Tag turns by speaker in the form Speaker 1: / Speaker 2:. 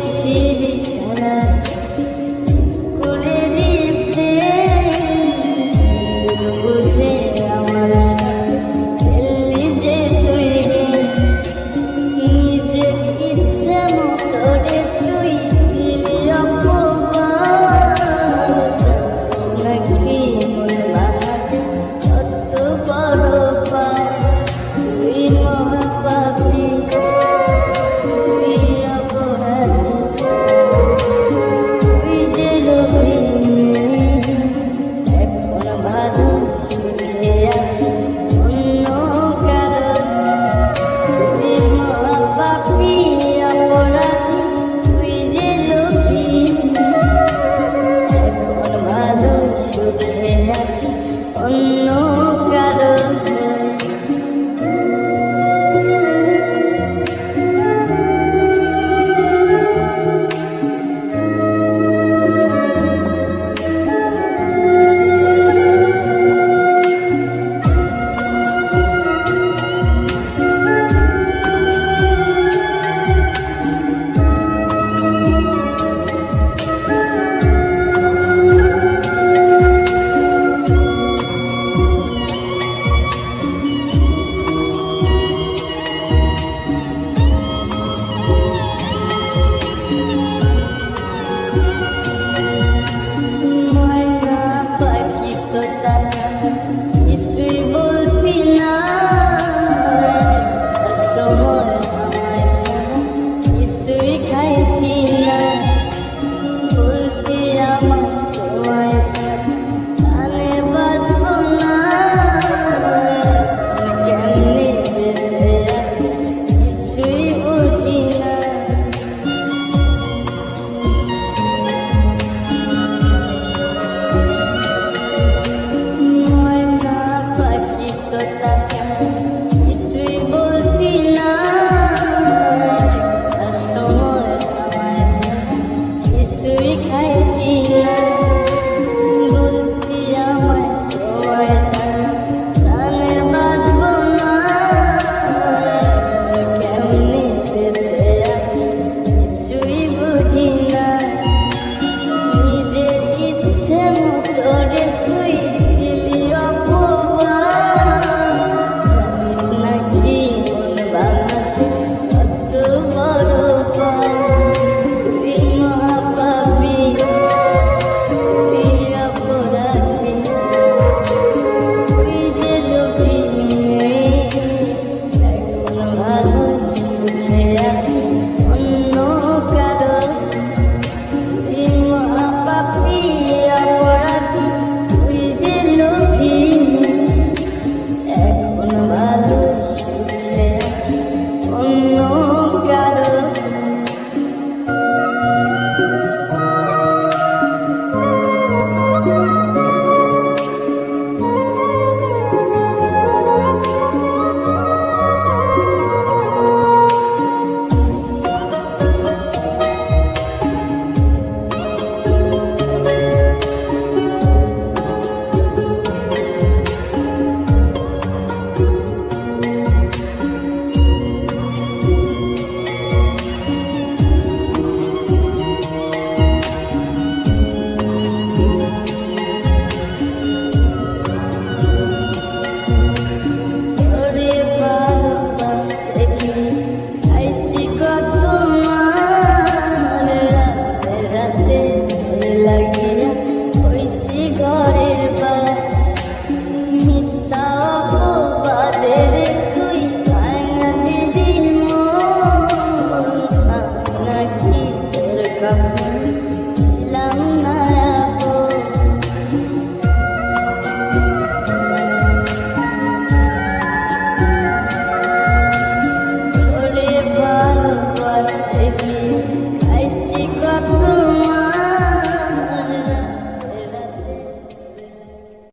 Speaker 1: ছিলি খেলার স্কুলেরই প্রেম বুঝে আমার সাথে খেললি যে তুই নিজের ইচ্ছে মতো রে তুই দিলি অপবাদ নাকি মন বাঁচে কত বড় পাপ তুই মহাপাপী তুই অপরাধী তুই যে লোভী মেয়ে এখন ভালো সুখে আছিস অন্য কারো তুই মহাপাপী অপরাধী তুই যে লোভী এখন ভালো সুখে আছিস অন্য কারো কিছুই বলতি না সময় আমায় ছাড়া কিছুই খাইতি না বলতি আমার তোমায় ছাড়া কানে বাজব না কেমনে বেঁচে আছি কিছুই বুঝি না কিছুই বলতি না সময় আমায় ছাড়া কিছুই খাইতি না বলতি আমায় তোমায় ছাড়া কানে বাজব না কেমনে বেঁচে আছি কিছুই বুঝি না নিজের ইচ্ছে মতো রে তুই দিলি অপবাদ জানিস নাকি মন বাঁচে কত বড় পাপ তুই মহাপাপী তুই অপরাধী তুই যে লোভী মেয়ে এখন ভালো সুখে আছিস অন্য কারো তুই মহাপাপী অপরাধী তুই যে লোভী এখন ভালো সুখে আছিস অন্য কারো তোরে ভালোবাসতে গিয়ে খাইছি কত মার রাতে রাতে তোরে লাগিয়া হইছি ঘরের বার মিথ্যা অপবাদে রে তুই ভাঙা দিলি মন আমি নাকি তোর কাপড় ছিলাম না আপন তোরে ভালোবাসতে গিয়ে খাইছি কত